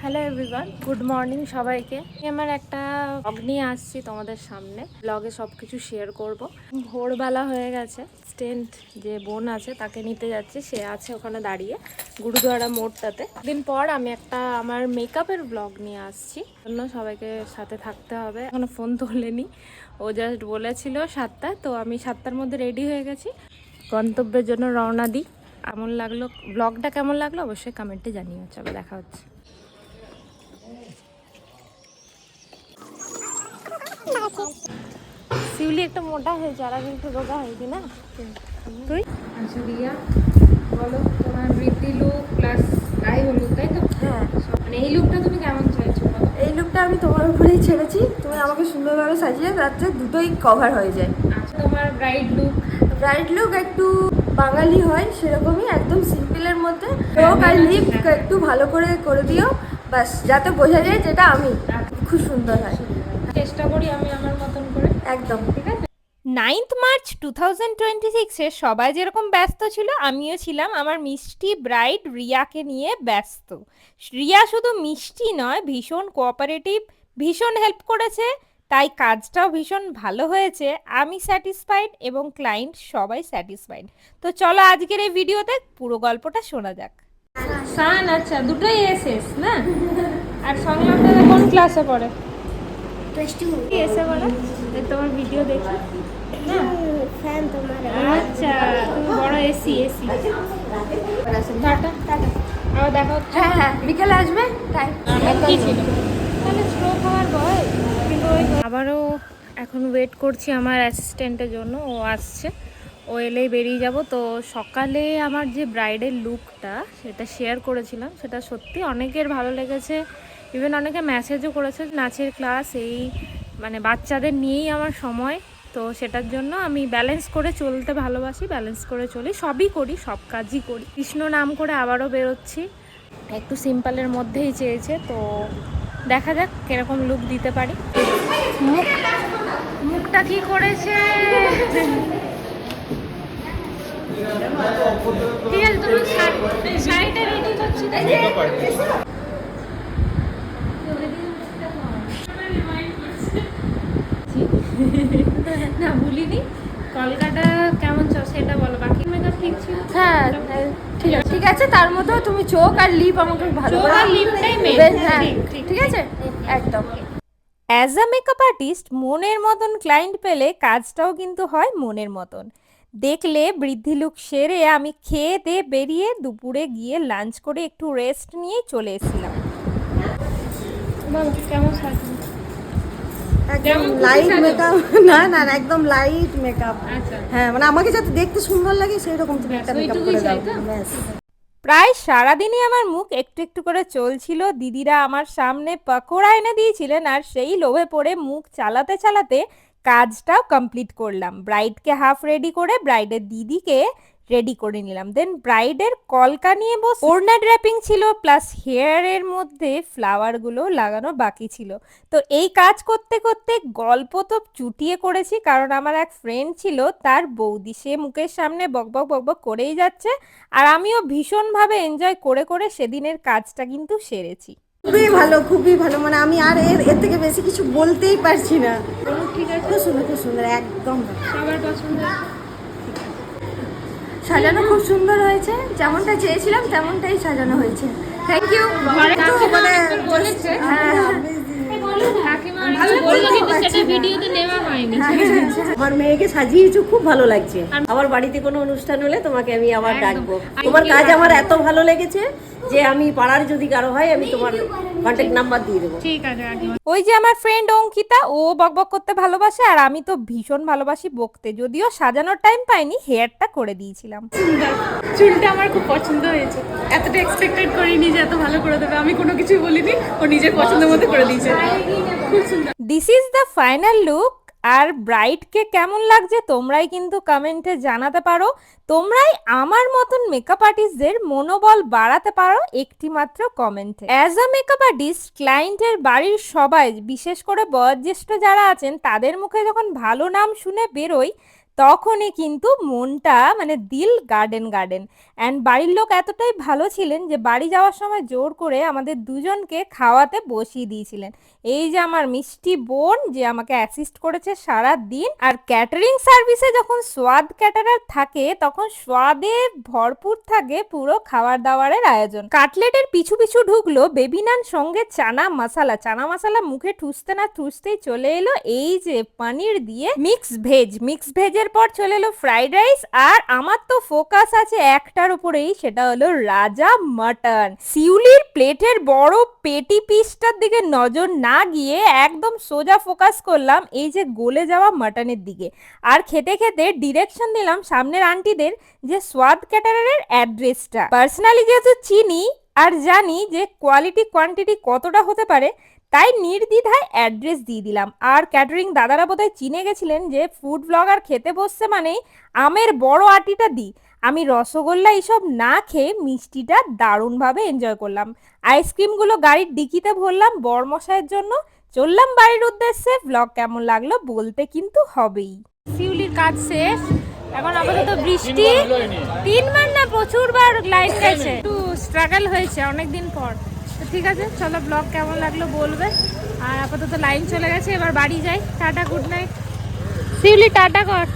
Hello everyone, good morning সবাইকে। আমি আমার একটা ব্লগ নিয়ে আসছি তোমাদের সামনে। ব্লগে সব কিছু শেয়ার করব। ভোরবেলা হয়ে গেছে, স্টেন্ট যে বোন আছে তাকে নিতে যাচ্ছি, সে আছে ওখানে দাঁড়িয়ে গুরুদুয়ারা মোড়টাতে। দিন পর আমি একটা আমার মেকআপের ব্লগ নিয়ে আসছি, জন্য সবাইকে সাথে থাকতে হবে। এখনো ফোন তোলেনি, ও জাস্ট বলেছিল 7টায়, তো আমি 7টার মধ্যে রেডি হয়ে গেছি, গন্তব্যের জন্য রওনা দিই। কেমন লাগলো ব্লগটা, কেমন লাগলো অবশ্যই কমেন্টে জানিও। চলো দেখা হচ্ছে। শিউলি একটা মোটা হয়েছে, আর আমি একটু রোগা হয়েছি না। তুই আচ্ছা রিয়া, বলো তোমার বৃদ্ধি লুক প্লাস গায়ে হলুদ, তাই তো? হ্যাঁ, মানে এই লুকটা তুমি কেমন চাইছো বলো? এই লুকটা আমি তোমার উপরেই ছেড়েছি। তুমি আমাকে সুন্দরভাবে সাজিয়ে যাচ্ছে, দুটোই কভার হয়ে যায়। আচ্ছা, তোমার ব্রাইড লুক? ব্রাইড লুক একটু বাঙালি হয় সেরকমই, একদম সিম্পলের মধ্যে। চোখ আর লিপ একটু ভালো করে করে দিও, বাস, যাতে বোঝা যায় যেটা আমি। খুব সুন্দর হয়। চেষ্টা করি আমি আমার মতন করে। একদম ঠিক আছে। 9th মার্চ 2026-এ সবাই যেরকম ব্যস্ত ছিল, আমিও ছিলাম আমার মিষ্টি ব্রাইড রিয়াকে নিয়ে ব্যস্ত। রিয়া শুধু মিষ্টি নয়, ভীষণ কোঅপারেটিভ, ভীষণ হেল্প করেছে, তাই কাজটাও ভীষণ ভালো হয়েছে। আমি স্যাটিসফাইড এবং ক্লায়েন্ট সবাই স্যাটিসফাইড। তো চলো আজকের এই ভিডিওতে পুরো গল্পটা শোনা যাক। সান, আচ্ছা দুটোই এসএস না? আর সংলগ্ন কোন ক্লাসে পড়ে? কি এসে বলো, তোমার ভিডিও দেখি না। আচ্ছা, তুমি বড় এসি এসি। টাটা টাটা, আবার দেখা হচ্ছে। হ্যাঁ হ্যাঁ, বিকেলে আসবে তাই। কি ছিল? তাহলে স্ট্রো খাওয়ার বয়স, কিন্তু ওই আবারও এখন ওয়েট করছি আমার অ্যাসিস্ট্যান্টের জন্য, ও আসছে, ও এলেই বেরিয়ে যাব। তো সকালে আমার যে ব্রাইডের লুকটা সেটা শেয়ার করেছিলাম, সেটা সত্যি অনেকের ভালো লেগেছে। ইভেন অনেকে মেসেজও করেছে। নাচের ক্লাস, এই মানে বাচ্চাদের নিয়েই আমার সময়, তো সেটার জন্য আমি ব্যালেন্স করে চলতে ভালোবাসি, ব্যালেন্স করে চলি, সবই করি, সব কাজই করি। কৃষ্ণ নাম করে আবারও বেরোচ্ছি, একটু সিম্পলের মধ্যেই চেয়েছে, তো দেখা যাক কিরকম লুক দিতে পারি। মুখটা কি করেছে, ঠিক আছে তুমি শাড়িটা রেডি করছি না, ভুলিনি। কলকাতা কেমন চল সেটা বলো, বাকি মেকআপ ঠিক ছিল? হ্যাঁ ঠিক আছে, তার মতো তুমি চোখ আর লিপ আমাকে ভালো চোখ করে আর লিপটাই মেন। হ্যাঁ, ঠিক ঠিক আছে একদম। অ্যাজ আ মেকআপ আর্টিস্ট মনের মতন ক্লায়েন্ট পেলে কাজটাও কিন্তু হয় মনের মতন। দেখলে বৃদ্ধি লুক সেরে আমি খেয়ে দিয়ে বেরিয়ে দুপুরে গিয়ে লাঞ্চ করে একটু রেস্ট নিয়ে চলে এসেছিলাম। বলো কেমন সাজলো? একদম যেমন খুশি লাইট সাজো। মেকআপ। না না না, একদম লাইট মেকআপ। আচ্ছা, হ্যাঁ, মানে আমাকে যাতে দেখতে সুন্দর লাগে সেই রকম তুমি একটা মেকআপ ওইটুকুই করে দাও, চাই তো? ব্যাস। প্রায় সারাদিনই আমার মুখ একটু একটু করে চলছিল। দিদিরা আমার সামনে পকোড়া এনে দিয়েছিলেন, আর সেই লোভে পড়ে মুখ চালাতে চালাতে কাজটাও কমপ্লিট করলাম। ব্রাইডকে হাফ রেডি করে ব্রাইডের দিদিকে রেডি করে নিলাম। দেন ব্রাইডের কলকা নিয়ে বসে ওড়না ড্র্যাপিং ছিল, প্লাস হেয়ারের মধ্যে ফ্লাওয়ারগুলো লাগানো বাকি ছিল। তো এই কাজ করতে করতে গল্প তো চুটিয়ে করেছি, কারণ আমার এক ফ্রেন্ড ছিল, তার বৌদি, সে মুখের সামনে বকবক বকবক করেই যাচ্ছে, আর আমিও ভীষণভাবে এনজয় করে করে সেদিনের কাজটা কিন্তু সেরেছি। খুবই ভালো, খুবই ভালো, মানে আমি আর এর এর থেকে বেশি কিছু বলতেই পারছি না। ঠিক আছে, খুব সুন্দর, খুব সুন্দর, একদম সবার পছন্দ। সাজানো খুব সুন্দর হয়েছে, যেমনটা চেয়েছিলাম তেমনটাই সাজানো হয়েছে। Thank you. ঘরে কাকিমা একবার বলেছে, কাকিমা কিছু বললো কিন্তু সেটা ভিডিওতে নেওয়া হয়নি। আমার মেয়েকে সাজিয়েছো, খুব ভালো লাগছে। আবার বাড়িতে কোনো অনুষ্ঠান হলে তোমাকে আমি আবার ডাকবো। তোমার কাজ আমার এত ভালো লেগেছে যে আমি পাড়ার যদি কারো হয় আমি তোমার কন্ট্যাক্ট নাম্বার দিয়ে দেবো। ঠিক আছে কাকিমা। ওই যে আমার ফ্রেন্ড অঙ্কিতা, ও বকবক করতে ভালোবাসে, আর আমি তো ভীষণ ভালোবাসি বকতে। যদিও সাজানোর টাইম পাইনি, হেয়ারটা করে দিয়েছিলাম। চুলটা আমার খুব পছন্দ হয়েছে, এতটা এক্সপেক্টেড করিনি যে এত ভালো করে দেবে। আমি কোনো কিছুই বলিনি, ও নিজের পছন্দের মতো করে দিয়েছে, খুব সুন্দর। This is the final look. আর ব্রাইডকে কেমন লাগছে তোমরাই কিন্তু কমেন্টে জানাতে পারো। তোমরাই আমার মতন মেকআপ আর্টিস্টদের মনোবল বাড়াতে পারো একটি মাত্র কমেন্টে। অ্যাজ আ মেকআপ আর্টিস্ট ক্লায়েন্টের বাড়ির সবাই, বিশেষ করে বয়োজ্যেষ্ঠ যারা আছেন, তাদের মুখে যখন ভালো নাম শুনে বেরোই, তখনই কিন্তু মনটা মানে দিল গার্ডেন গার্ডেন। অ্যান্ড বাড়ির লোক এতটাই ভালো ছিলেন যে বাড়ি যাওয়ার সময় জোর করে আমাদের দুজনকে খাওয়াতে বসিয়ে দিয়েছিলেন। এই যে আমার মিষ্টি বোন যে আমাকে অ্যাসিস্ট করেছে সারা দিন। আর ক্যাটারিং সার্ভিসে যখন সোয়াদ ক্যাটারার থাকে তখন সোয়াদে ভরপুর থাকে পুরো খাবার দাবারের আয়োজন। কাটলেটের পিছু পিছু ঢুকলো বেবি নান সঙ্গে চানা মশলা। চানা মশলা মুখে ঠুসতে না ঠুসতেই চলে এলো এই যে পনির দিয়ে মিক্স ভেজ। মিক্স ভেজের পর চলে এলো ফ্রাইড রাইস। আর আমার তো ফোকাস আছে একটার উপরেই, সেটা হলো রাজা মাটন। শিউলির প্লেটের বড় পেটি পিসটার দিকে নজর না গিয়ে একদম সোজা ফোকাস করলাম এই যে গলে যাওয়া মাটনের দিকে। আর খেতে খেতে ডিরেকশন দিলাম সামনের আন্টিদের যে সোয়াদ ক্যাটারারের অ্যাড্রেসটা। পার্সোনালি যেহেতু চিনি আর জানি যে কোয়ালিটি কোয়ান্টিটি কতটা হতে পারে, তাই নির্দ্বিধায় অ্যাড্রেস দিয়ে দিলাম। আর ক্যাটারিং দাদারা বোধহয় চিনে গেছিলেন যে ফুড ব্লগার খেতে বসছে মানেই আমের বড় আটিটা দিই। আমি রসগোল্লা এইসব না খেয়ে মিষ্টিটা দারুণভাবে এনজয় করলাম। আইসক্রিমগুলো গাড়ির ডিকিতে ভরলাম বরমশাইয়ের জন্য। চললাম বাড়ির উদ্দেশ্যে। ব্লগ কেমন লাগলো বলতে কিন্তু হবেই। শিউলির কাজ শেষ, এখন আপাতত বৃষ্টি। 3 বার না প্রচুরবার লাইট গেছে, একটু স্ট্রাগল হয়েছে অনেকদিন পর। তো ঠিক আছে, চলো ব্লগ কেমন লাগলো বলবে। আর আপাতত লাইন চলে গেছে, এবার বাড়ি যাই। Tata, good night. Shiuli tata কর।